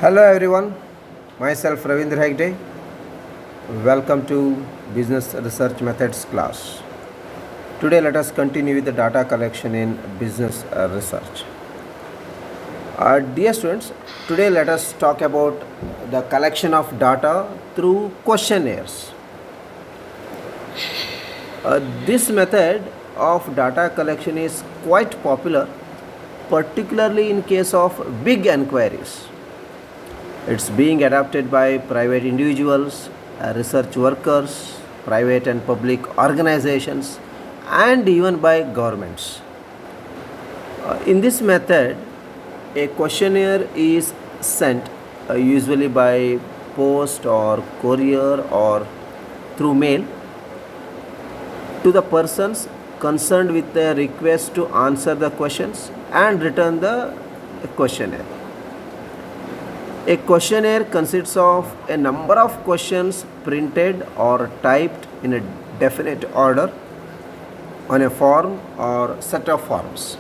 Hello everyone, myself Ravindra Hegde. Welcome to Business Research Methods class. Today let us continue with the data collection in business research. Dear students, today let us talk about the collection of data through questionnaires. This method of data collection is quite popular, particularly in case of big enquiries. It's being adopted by private individuals, research workers, private and public organizations, and even by governments. In this method, a questionnaire is sent usually by post or courier or through mail to the persons concerned with a request to answer the questions and return the questionnaire. A questionnaire consists of a number of questions printed or typed in a definite order on a form or set of forms.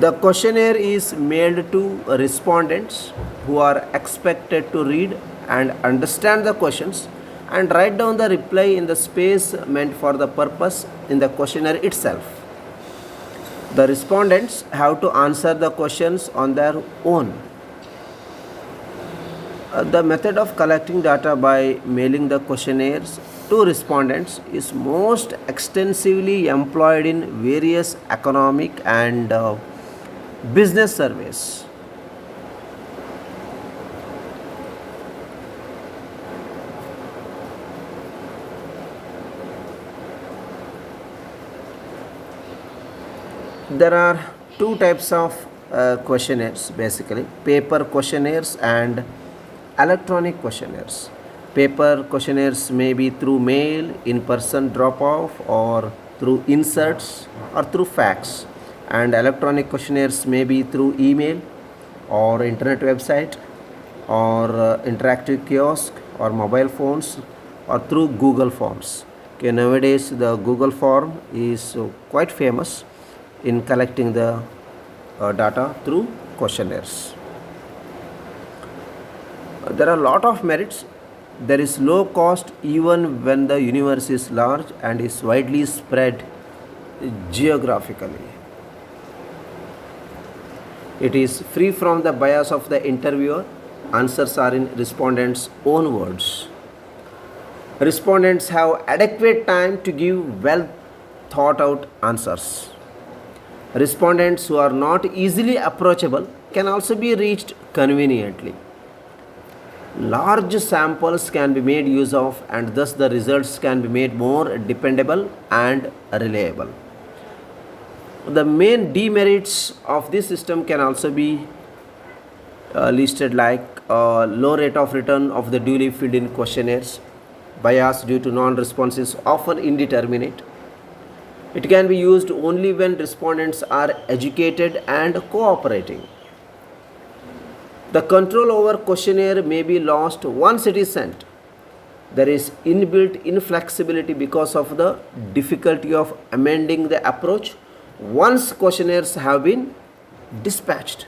The questionnaire is mailed to respondents who are expected to read and understand the questions and write down the reply in the space meant for the purpose in the questionnaire itself. The respondents have to answer the questions on their own. The method of collecting data by mailing the questionnaires to respondents is most extensively employed in various economic and business surveys. There are two types of questionnaires basically: paper questionnaires and electronic questionnaires. Paper questionnaires may be through mail, in person drop off, or through inserts or through fax, and electronic questionnaires may be through email or internet website or interactive kiosk or mobile phones or through Google Forms. Okay, nowadays the Google Form is quite famous in collecting the data through questionnaires. There are a lot of merits. There is low cost even when the universe is large and is widely spread geographically. It is free from the bias of the interviewer. Answers are in respondents' own words. Respondents have adequate time to give well thought out answers. Respondents who are not easily approachable can also be reached conveniently. Large samples can be made use of, and thus the results can be made more dependable and reliable. The main demerits of this system can also be listed like low rate of return of the duly filled in questionnaires, bias due to non-response is often indeterminate. It can be used only when respondents are educated and cooperating. The control over questionnaire may be lost once it is sent. There is inbuilt inflexibility because of the difficulty of amending the approach once questionnaires have been dispatched.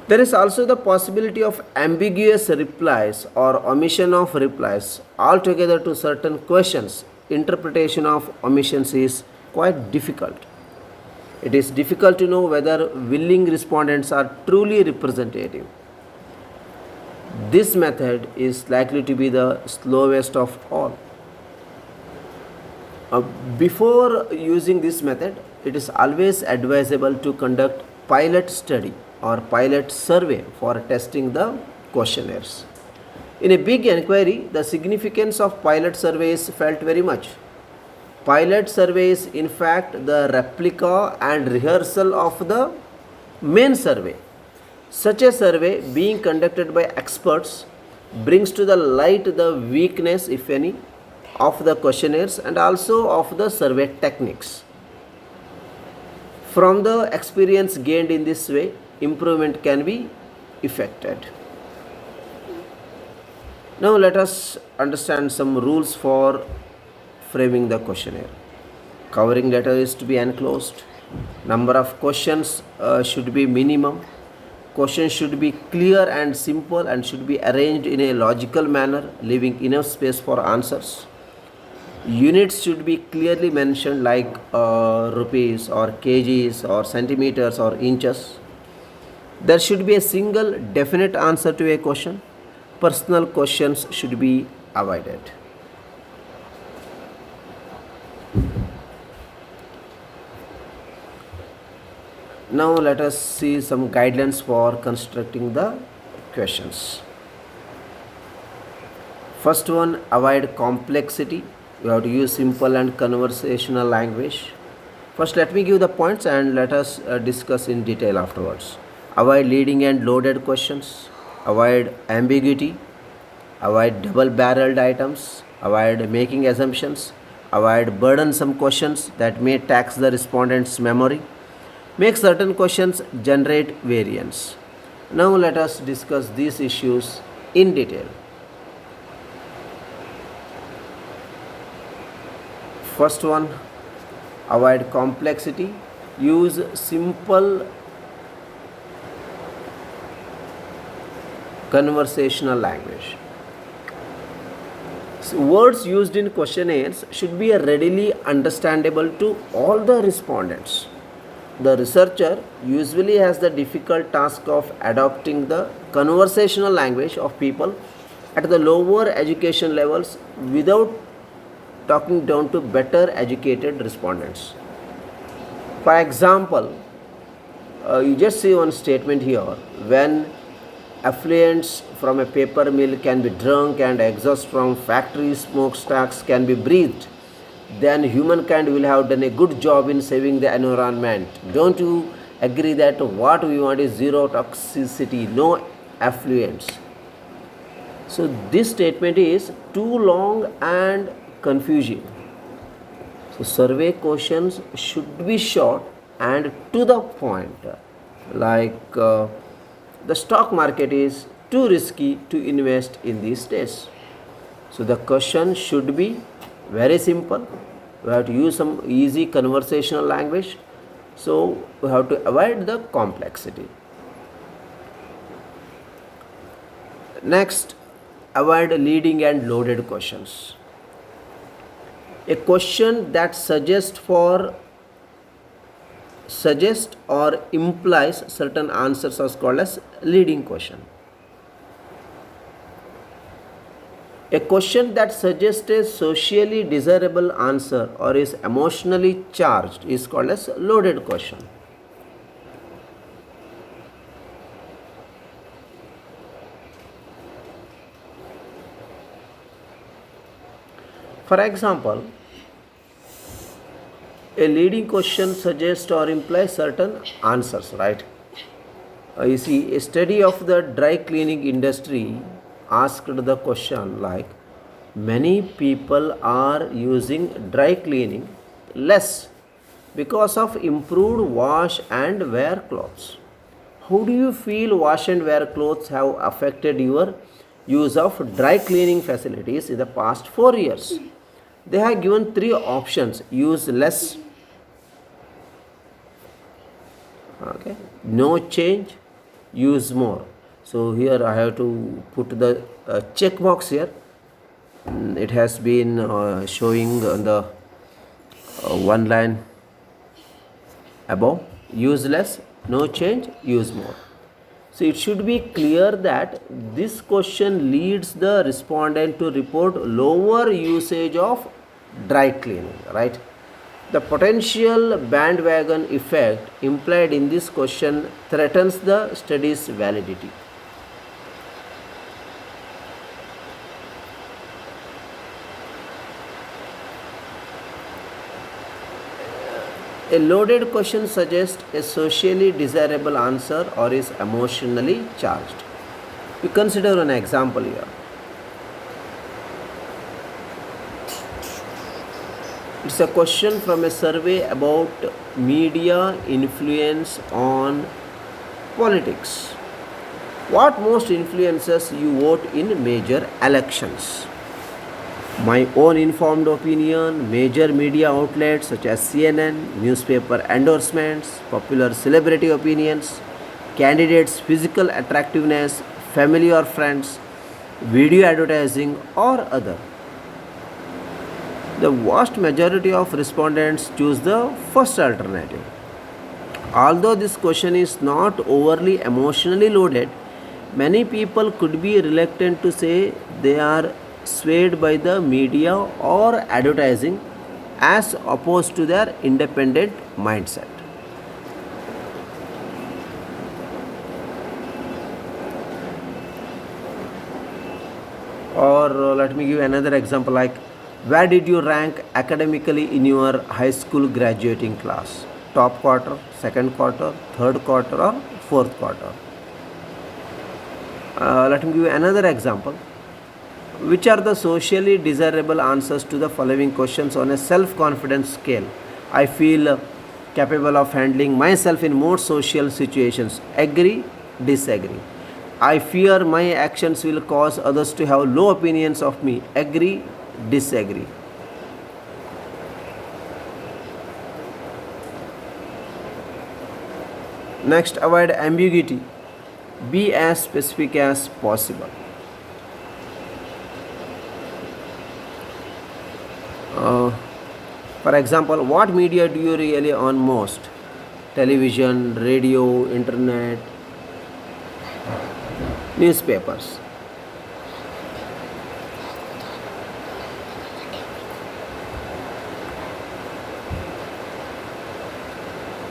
There is also the possibility of ambiguous replies or omission of replies altogether to certain questions. Interpretation of omissions is quite difficult. It is difficult to know whether willing respondents are truly representative. This method is likely to be the slowest of all. Before using this method, it is always advisable to conduct pilot study or pilot survey for testing the questionnaires. In a big inquiry, the significance of pilot surveys felt very much. Pilot survey is in fact the replica and rehearsal of the main survey. Such a survey, being conducted by experts, brings to the light the weakness, if any, of the questionnaires and also of the survey techniques. From the experience gained in this way, improvement can be effected. Now let us understand some rules for framing the questionnaire. Covering letter is to be enclosed. Number of questions should be minimum. Questions should be clear and simple and should be arranged in a logical manner, leaving enough space for answers. Units should be clearly mentioned like rupees or kgs or centimeters or inches. There should be a single definite answer to a question. Personal questions should be avoided. Now let us see some guidelines for constructing the questions. First one, avoid complexity. You have to use simple and conversational language. First, let me give the points and let us discuss in detail afterwards. Avoid leading and loaded questions. Avoid ambiguity. Avoid double-barreled items. Avoid making assumptions. Avoid burdensome questions that may tax the respondent's memory. Make certain questions generate variance. Now let us discuss these issues in detail. First one, avoid complexity. Use simple conversational language. So words used in questionnaires should be readily understandable to all the respondents. The researcher usually has the difficult task of adopting the conversational language of people at the lower education levels without talking down to better educated respondents. For example, you just see one statement here: when effluents from a paper mill can be drunk and exhaust from factory smokestacks can be breathed, then humankind will have done a good job in saving the environment. Don't you agree that what we want is zero toxicity, no effluents? So this statement is too long and confusing. So survey questions should be short and to the point, like the stock market is too risky to invest in these days. So the question should be very simple. We have to use some easy conversational language. So we have to avoid the complexity. Next, avoid leading and loaded questions. A question that suggests or implies certain answers is called as leading question. A question that suggests a socially desirable answer or is emotionally charged is called as loaded question. For example, a leading question suggests or implies certain answers, right? You see, a study of the dry cleaning industry asked the question like, many people are using dry cleaning less because of improved wash and wear clothes. How do you feel wash and wear clothes have affected your use of dry cleaning facilities in the past 4 years? They have given 3 options: use less, okay, no change, use more. So here I have to put the check box here. It has been showing on the one line above: use less, no change, use more. So it should be clear that this question leads the respondent to report lower usage of dry cleaning, right? The potential bandwagon effect implied in this question threatens the study's validity. A loaded question suggests a socially desirable answer or is emotionally charged. You consider an example here. It's a question from a survey about media influence on politics. What most influences you vote in major elections? My own informed opinion, major media outlets such as CNN, newspaper endorsements, popular celebrity opinions, candidate's physical attractiveness, family or friends, video advertising, or other. The vast majority of respondents choose the first alternative. Although this question is not overly emotionally loaded, many people could be reluctant to say they are swayed by the media or advertising as opposed to their independent mindset. Or let me give another example like where did you rank academically in your high school graduating class? Top quarter, second quarter, third quarter, or fourth quarter? Let me give you another example. Which are the socially desirable answers to the following questions on a self confidence scale? I feel capable of handling myself in more social situations. Agree, disagree. I fear my actions will cause others to have low opinions of me. Agree, disagree. Next, avoid ambiguity. Be as specific as possible. Uh, for example, what media do you rely on most? Television, radio, internet, newspapers.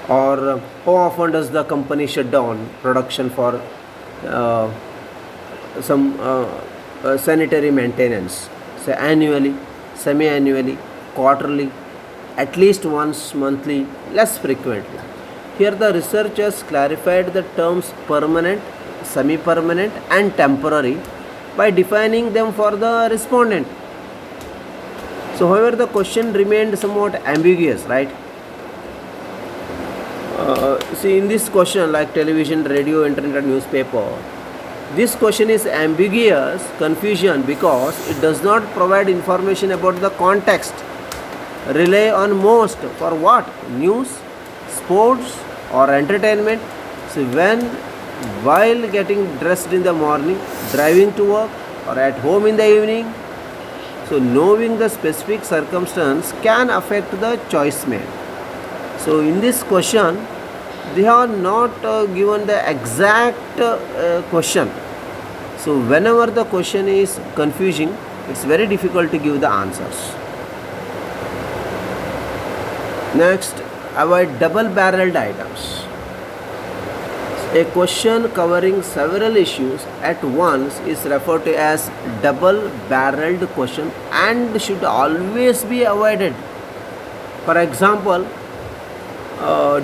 Or how often does the company shut down production for uh, some sanitary maintenance? Say annually, semi-annually, quarterly, at least once monthly, less frequently. Here the researchers clarified the terms permanent, semi-permanent and temporary by defining them for the respondent. So however the question remained somewhat ambiguous, right? See in this question like television, radio, internet, newspaper, this question is ambiguous confusion because it does not provide information about the context. Rely on most for what? News, sports, or entertainment. So when while getting dressed in the morning, driving to work, or at home in the evening. So knowing the specific circumstance can affect the choice made. So in this question, they are not given the exact question. So whenever the question is confusing, it's very difficult to give the answers. Next, avoid double-barreled items. A question covering several issues at once is referred to as double-barreled question and should always be avoided. For example,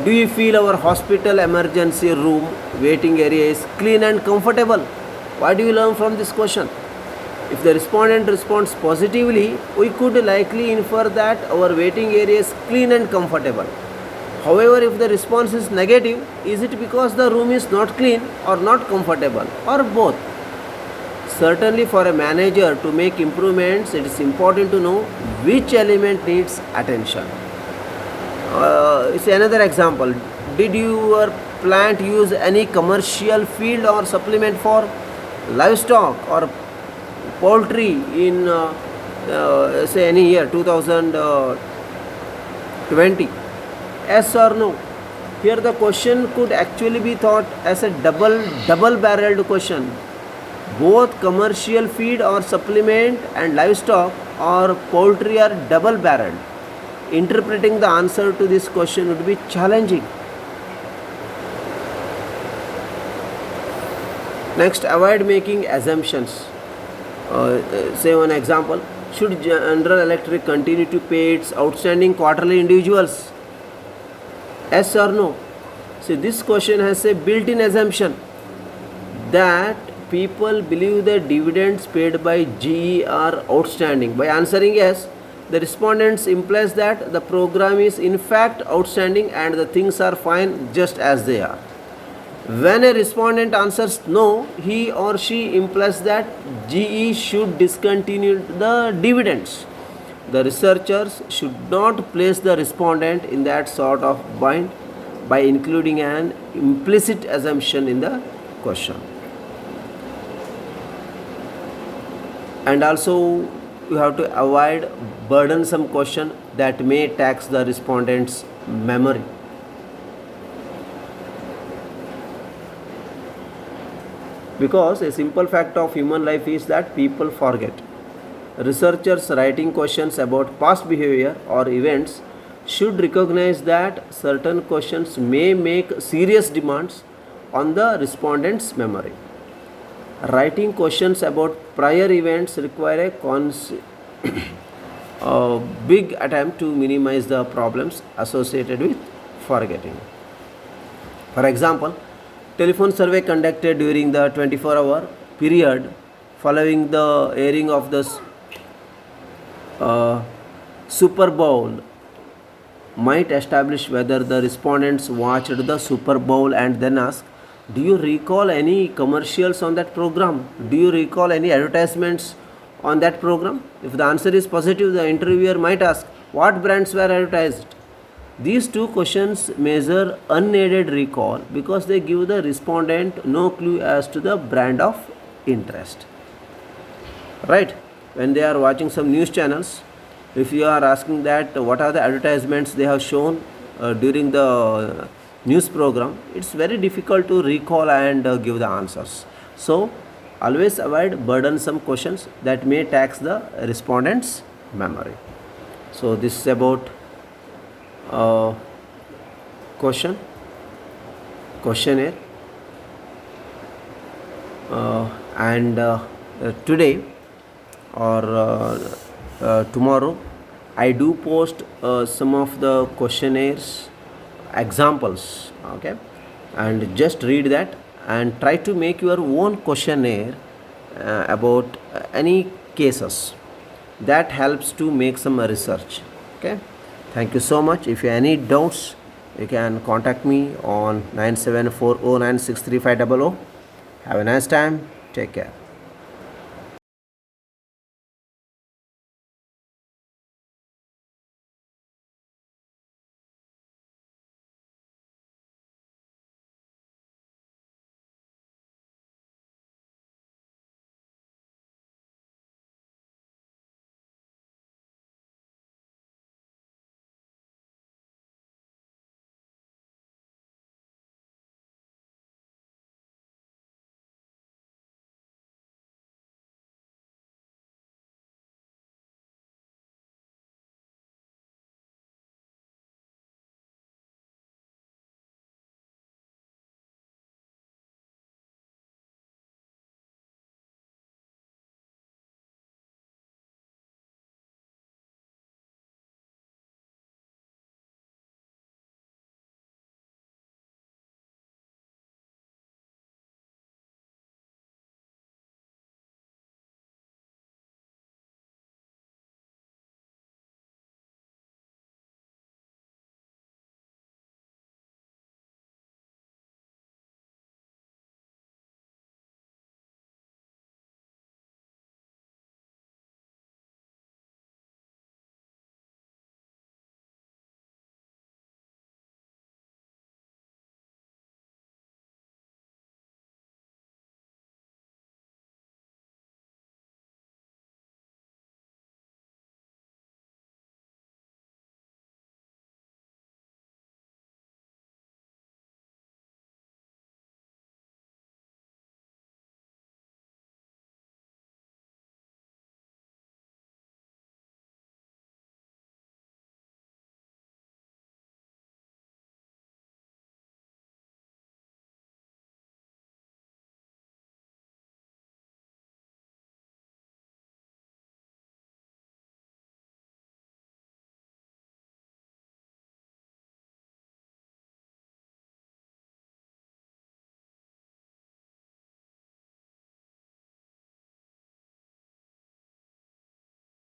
do you feel our hospital emergency room waiting area is clean and comfortable? What do you learn from this question? If the respondent responds positively, we could likely infer that our waiting area is clean and comfortable. However, if the response is negative, is it because the room is not clean or not comfortable or both? Certainly for a manager to make improvements, it is important to know which element needs attention. It's another example. Did your plant use any commercial feed or supplement for livestock or poultry in say any year 2020? Yes or no? Here the question could actually be thought as a double barreled question. Both commercial feed or supplement and livestock or poultry are double barreled. Interpreting the answer to this question would be challenging. Next, avoid making assumptions. Say one example, should General Electric continue to pay its outstanding quarterly individuals? Yes or no? See, this question has a built-in assumption that people believe the dividends paid by GE are outstanding. By answering yes, the respondents implies that the program is in fact outstanding and the things are fine just as they are. When a respondent answers no, he or she implies that GE should discontinue the dividends. The researchers should not place the respondent in that sort of bind by including an implicit assumption in the question. And also you have to avoid burdensome question that may tax the respondent's memory. Because a simple fact of human life is that people forget. Researchers writing questions about past behavior or events should recognize that certain questions may make serious demands on the respondent's memory. Writing questions about prior events require a big attempt to minimize the problems associated with forgetting. For example, telephone survey conducted during the 24-hour period following the airing of the Super Bowl might establish whether the respondents watched the Super Bowl and then ask, do you recall any commercials on that program? Do you recall any advertisements on that program? If the answer is positive, the interviewer might ask, what brands were advertised? These two questions measure unaided recall because they give the respondent no clue as to the brand of interest. Right? When they are watching some news channels, if you are asking that what are the advertisements they have shown during the news program, it's very difficult to recall and give the answers. So always avoid burdensome questions that may tax the respondent's memory. So this is about questionnaire, and today or tomorrow I do post some of the questionnaires examples, okay, and just read that and try to make your own questionnaire about any cases. That helps to make some research. Okay, thank you so much. If you have any doubts, you can contact me on 9740963500. Have a nice time. Take care.